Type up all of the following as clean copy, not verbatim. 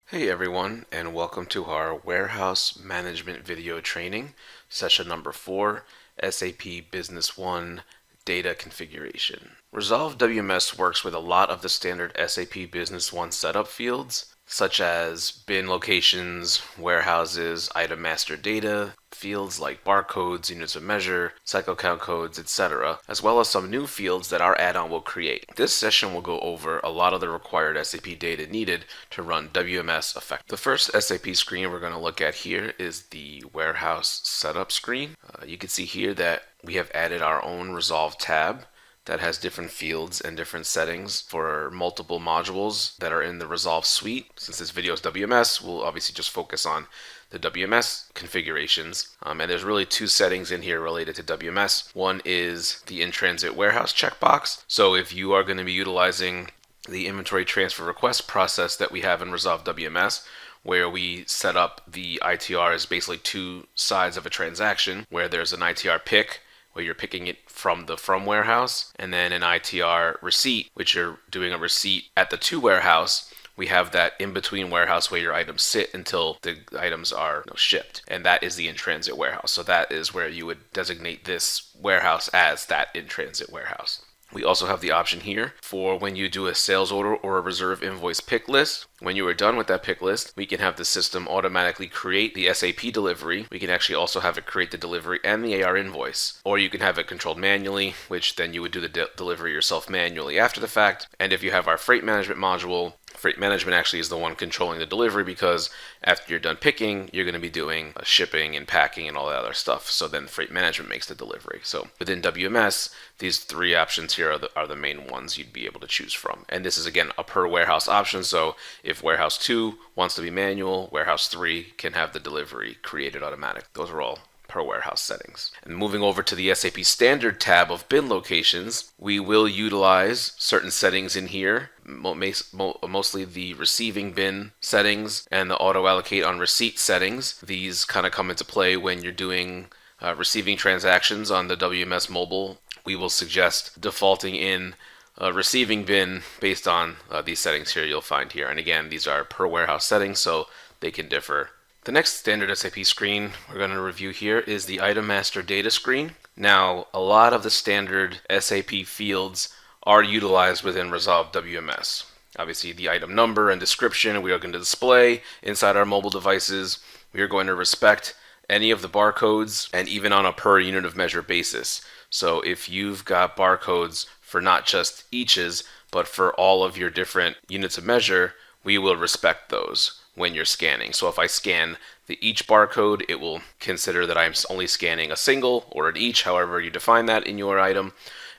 Hey everyone, and welcome to our Warehouse Management video training, session number 4, SAP Business One Data Configuration. Resolv WMS works with a lot of the standard SAP Business One setup fields, such as bin locations, warehouses, item master data, fields like barcodes, units of measure, cycle count codes, etc., as well as some new fields that our add-on will create. This session will go over a lot of the required SAP data needed to run WMS effectively. The first SAP screen we're going to look at here is the warehouse setup screen. You can see here that we have added our own Resolv tab that has different fields and different settings for multiple modules that are in the Resolv suite. Since this video is WMS, we'll obviously just focus on the WMS configurations. And there's really two settings in here related to WMS. One is the in-transit warehouse checkbox. So if you are going to be utilizing the inventory transfer request process that we have in Resolv WMS, where we set up the ITR as basically two sides of a transaction, where there's an ITR pick, where you're picking it from the from warehouse, and then an ITR receipt, which you're doing a receipt at the to warehouse. We have that in between warehouse where your items sit until the items are shipped, and that is the in-transit warehouse. So that is where you would designate this warehouse as that in-transit warehouse. We also have the option here for when you do a sales order or a reserve invoice pick list. When you are done with that pick list, we can have the system automatically create the SAP delivery. We can actually also have it create the delivery and the AR invoice. Or you can have it controlled manually, which then you would do the delivery yourself manually after the fact. And if you have our freight management module, freight management actually is the one controlling the delivery, because after you're done picking, you're going to be doing shipping and packing and all that other stuff. So then freight management makes the delivery. So within WMS, these three options here are the main ones you'd be able to choose from. And this is, again, a per warehouse option. So if warehouse 2 wants to be manual, warehouse 3 can have the delivery created automatic. Those are all per warehouse settings. And moving over to the SAP standard tab of bin locations, we will utilize certain settings in here, mostly the receiving bin settings and the auto allocate on receipt settings. These kind of come into play when you're doing receiving transactions on the WMS mobile. We will suggest defaulting in receiving bin based on these settings here you'll find here. And again, these are per warehouse settings, so they can differ. The next standard SAP screen we're going to review here is the item master data screen. Now, a lot of the standard SAP fields are utilized within Resolv WMS. Obviously, the item number and description we are going to display inside our mobile devices. We are going to respect any of the barcodes, and even on a per unit of measure basis. So if you've got barcodes for not just eaches, but for all of your different units of measure, we will respect those when you're scanning. So if I scan the each barcode, it will consider that I'm only scanning a single or an each, however you define that in your item.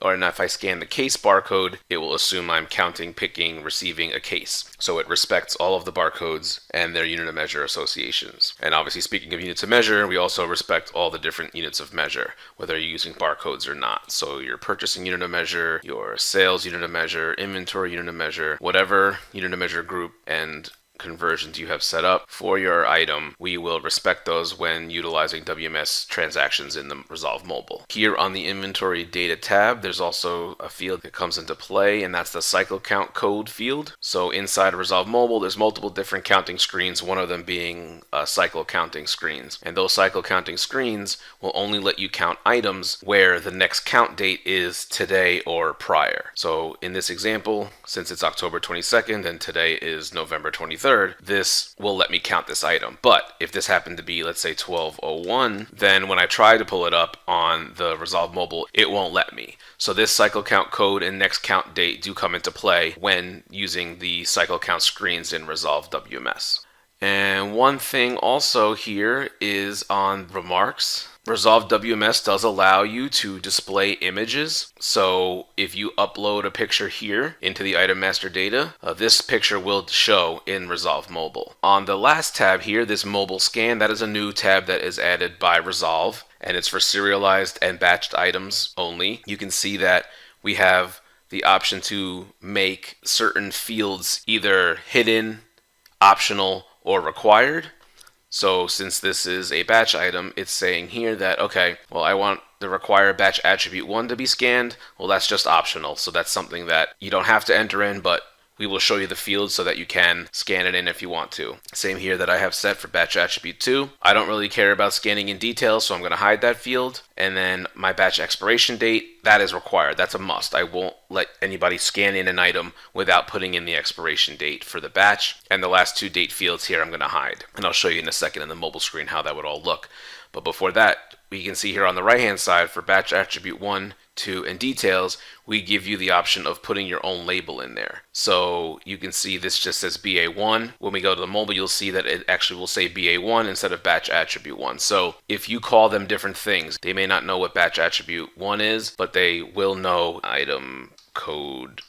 Or if I scan the case barcode, it will assume I'm counting, picking, receiving a case. So it respects all of the barcodes and their unit of measure associations. And obviously, speaking of units of measure, we also respect all the different units of measure, whether you're using barcodes or not. So your purchasing unit of measure, your sales unit of measure, inventory unit of measure, whatever unit of measure group and conversions you have set up for your item, we will respect those when utilizing WMS transactions in the Resolv Mobile. Here on the inventory data tab, there's also a field that comes into play, and that's the cycle count code field. So inside Resolv Mobile, there's multiple different counting screens, one of them being cycle counting screens. And those cycle counting screens will only let you count items where the next count date is today or prior. So in this example, since it's October 22nd and today is November 23rd, this will let me count this item. But if this happened to be, let's say, 1201, then when I try to pull it up on the Resolv Mobile, it won't let me. So this cycle count code and next count date do come into play when using the cycle count screens in Resolv WMS. And one thing also here is on remarks. Resolv WMS does allow you to display images. So if you upload a picture here into the item master data, this picture will show in Resolv Mobile. On the last tab here, this mobile scan, that is a new tab that is added by Resolv, and it's for serialized and batched items only. You can see that we have the option to make certain fields either hidden, optional, or required. So since this is a batch item, it's saying here that, okay, well, I want the require batch attribute 1 to be scanned. Well, that's just optional. So that's something that you don't have to enter in, but we will show you the fields so that you can scan it in if you want to. Same here that I have set for batch attribute 2. I don't really care about scanning in detail, so I'm going to hide that field. And then my batch expiration date, that is required. That's a must. I won't let anybody scan in an item without putting in the expiration date for the batch. And the last 2 date fields here I'm going to hide. And I'll show you in a second in the mobile screen how that would all look. But before that, we can see here on the right hand side for batch attribute 1, 2, and details, we give you the option of putting your own label in there. So you can see this just says BA1. When we go to the mobile, you'll see that it actually will say BA1 instead of batch attribute 1. So if you call them different things, they may not know what batch attribute 1 is, but they will know item code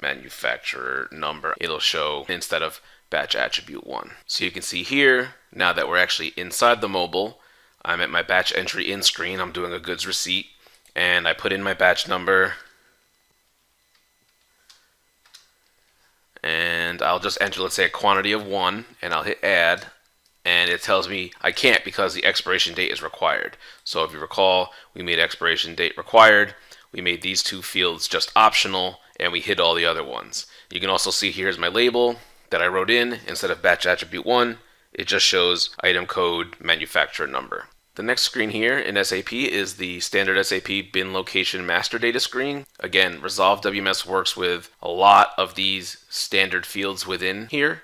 manufacturer number. It'll show instead of batch attribute 1. So you can see here, now that we're actually inside the mobile, I'm at my batch entry in screen. I'm doing a goods receipt, and I put in my batch number, and I'll just enter, let's say, a quantity of 1, and I'll hit add, and it tells me I can't because the expiration date is required. So if you recall, we made expiration date required, we made these 2 fields just optional, and we hid all the other ones. You can also see here's my label that I wrote in. Instead of batch attribute 1, it just shows item code manufacturer number. The next screen here in SAP is the standard SAP bin location master data screen. Again, Resolv WMS works with a lot of these standard fields within here.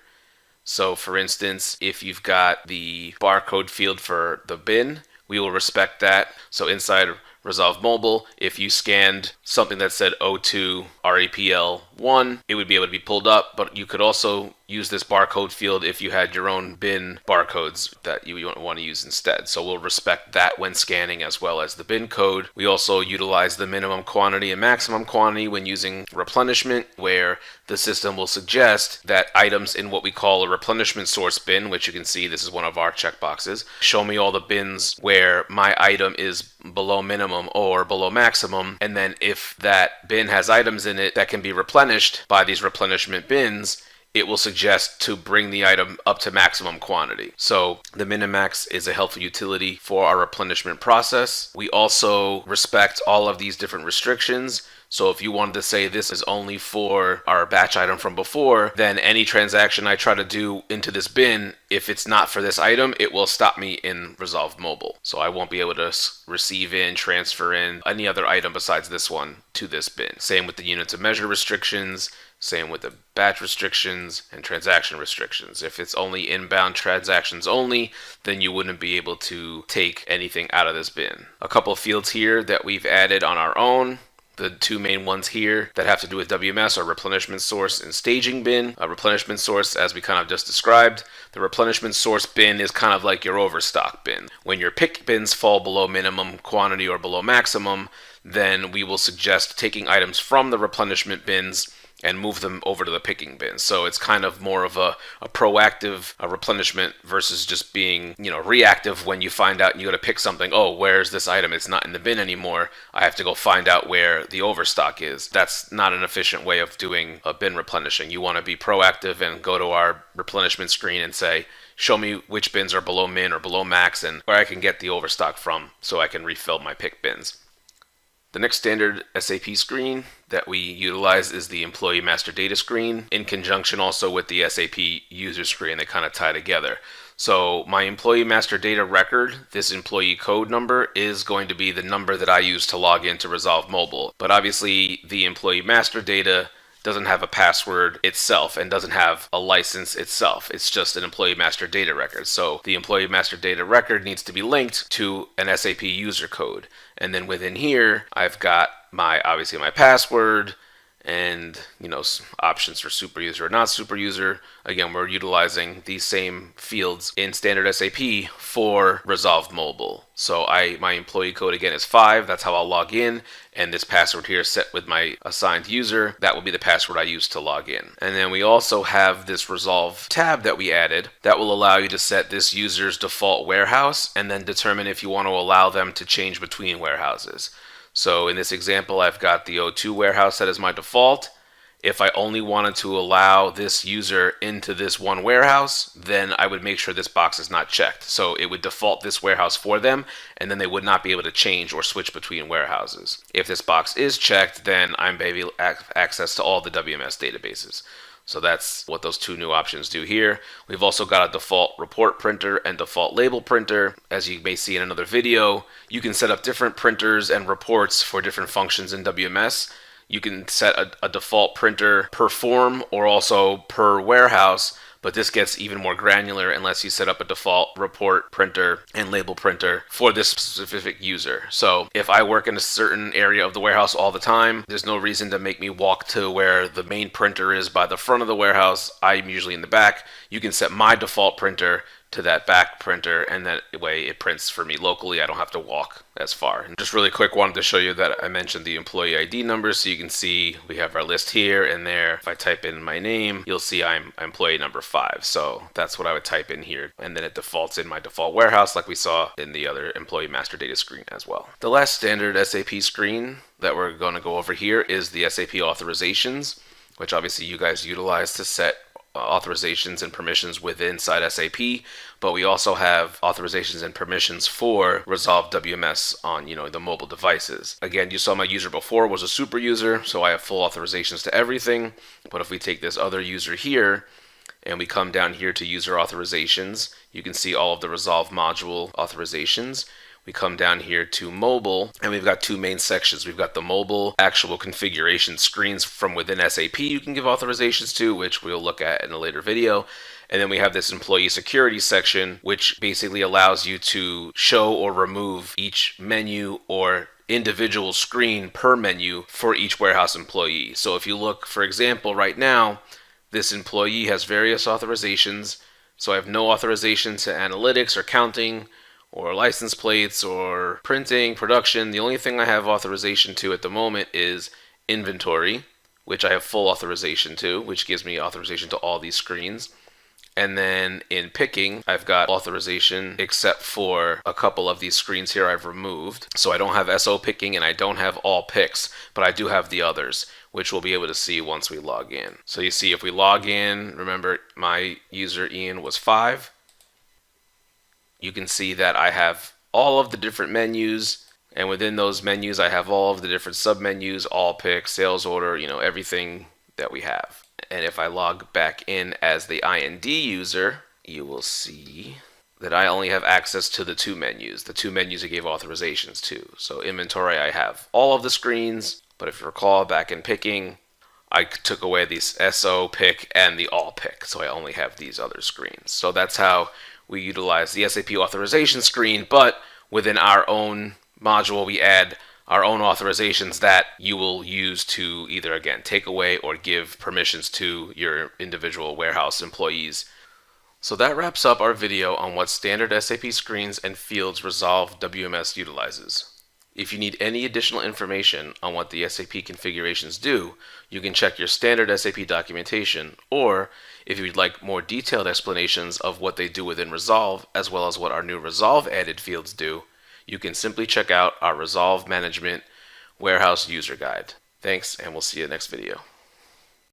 So for instance, if you've got the barcode field for the bin, we will respect that. So inside Resolv Mobile, if you scanned something that said O2 REPL1, it would be able to be pulled up, but you could also use this barcode field if you had your own bin barcodes that you want to use instead. So we'll respect that when scanning as well as the bin code. We also utilize the minimum quantity and maximum quantity when using replenishment, where the system will suggest that items in what we call a replenishment source bin, which you can see this is one of our checkboxes, show me all the bins where my item is below minimum or below maximum, and then if that bin has items in it that can be replenished by these replenishment bins, it will suggest to bring the item up to maximum quantity. So the Minimax is a helpful utility for our replenishment process. We also respect all of these different restrictions. So if you wanted to say this is only for our batch item from before, then any transaction I try to do into this bin, if it's not for this item, it will stop me in Resolv Mobile. So I won't be able to receive in, transfer in any other item besides this one to this bin. Same with the units of measure restrictions. Same with the batch restrictions and transaction restrictions. If it's only inbound transactions only, then you wouldn't be able to take anything out of this bin. A couple of fields here that we've added on our own. The 2 main ones here that have to do with WMS are replenishment source and staging bin. A replenishment source, as we kind of just described, the replenishment source bin is kind of like your overstock bin. When your pick bins fall below minimum quantity or below maximum, then we will suggest taking items from the replenishment bins and move them over to the picking bin. So it's kind of more of a proactive replenishment versus just being, reactive when you find out and you got to pick something. Oh, where's this item? It's not in the bin anymore. I have to go find out where the overstock is. That's not an efficient way of doing a bin replenishing. You want to be proactive and go to our replenishment screen and say, show me which bins are below min or below max and where I can get the overstock from so I can refill my pick bins. The next standard SAP screen that we utilize is the Employee Master Data screen, in conjunction also with the SAP User screen. They kind of tie together. So my Employee Master Data record, this employee code number, is going to be the number that I use to log into Resolv Mobile. But obviously the Employee Master Data doesn't have a password itself and doesn't have a license itself. It's just an Employee Master Data record. So the Employee Master Data record needs to be linked to an SAP user code. And then within here, I've got obviously my password and options for super user or not super user. Again, we're utilizing these same fields in standard SAP for Resolv Mobile. So my employee code again is 5. That's how I'll log in. And this password here is set with my assigned user. That will be the password I use to log in. And then we also have this Resolv tab that we added that will allow you to set this user's default warehouse and then determine if you want to allow them to change between warehouses. So in this example, I've got the O2 warehouse set as my default, If I only wanted to allow this user into this one warehouse, then I would make sure this box is not checked. So it would default this warehouse for them, and then they would not be able to change or switch between warehouses. If this box is checked, then I'm able to have access to all the WMS databases. So that's what those two new options do here. We've also got a default report printer and default label printer. As you may see in another video, you can set up different printers and reports for different functions in WMS. You can set a default printer per form or also per warehouse, but this gets even more granular unless you set up a default report printer and label printer for this specific user. So if I work in a certain area of the warehouse all the time, there's no reason to make me walk to where the main printer is by the front of the warehouse. I'm usually in the back. You can set my default printer to that back printer, and that way it prints for me locally. I don't have to walk as far. And just really quick, wanted to show you that I mentioned the employee ID number, so you can see we have our list here and there. If I type in my name, you'll see I'm employee number 5. So that's what I would type in here, and then it defaults in my default warehouse like we saw in the other employee master data screen as well. The last standard SAP screen that we're going to go over here is the SAP Authorizations, which obviously you guys utilize to set authorizations and permissions within inside SAP, but we also have authorizations and permissions for Resolv WMS on, the mobile devices. Again, you saw my user before was a super user, so I have full authorizations to everything. But if we take this other user here and we come down here to user authorizations, you can see all of the Resolv module authorizations. We come down here to mobile, and we've got two main sections. We've got the mobile actual configuration screens from within SAP you can give authorizations to, which we'll look at in a later video. And then we have this employee security section, which basically allows you to show or remove each menu or individual screen per menu for each warehouse employee. So if you look, for example, right now, this employee has various authorizations. So I have no authorization to analytics or counting, or license plates, or printing, production. The only thing I have authorization to at the moment is inventory, which I have full authorization to, which gives me authorization to all these screens. And then in picking, I've got authorization except for a couple of these screens here I've removed. So I don't have SO picking and I don't have all picks, but I do have the others, which we'll be able to see once we log in. So you see if we log in, remember my user Ian was 5. You can see that I have all of the different menus, and within those menus I have all of the different submenus, all pick, sales order, everything that we have. And if I log back in as the IND user, you will see that I only have access to the two menus I gave authorizations to. So inventory, I have all of the screens, but if you recall back in picking, I took away these SO pick and the all pick, so I only have these other screens. So that's how we utilize the SAP authorization screen, but within our own module, we add our own authorizations that you will use to either, again, take away or give permissions to your individual warehouse employees. So that wraps up our video on what standard SAP screens and fields Resolv WMS utilizes. If you need any additional information on what the SAP configurations do, you can check your standard SAP documentation, or if you'd like more detailed explanations of what they do within Resolv, as well as what our new Resolv added fields do, you can simply check out our Resolv Management Warehouse User Guide. Thanks, and we'll see you next video.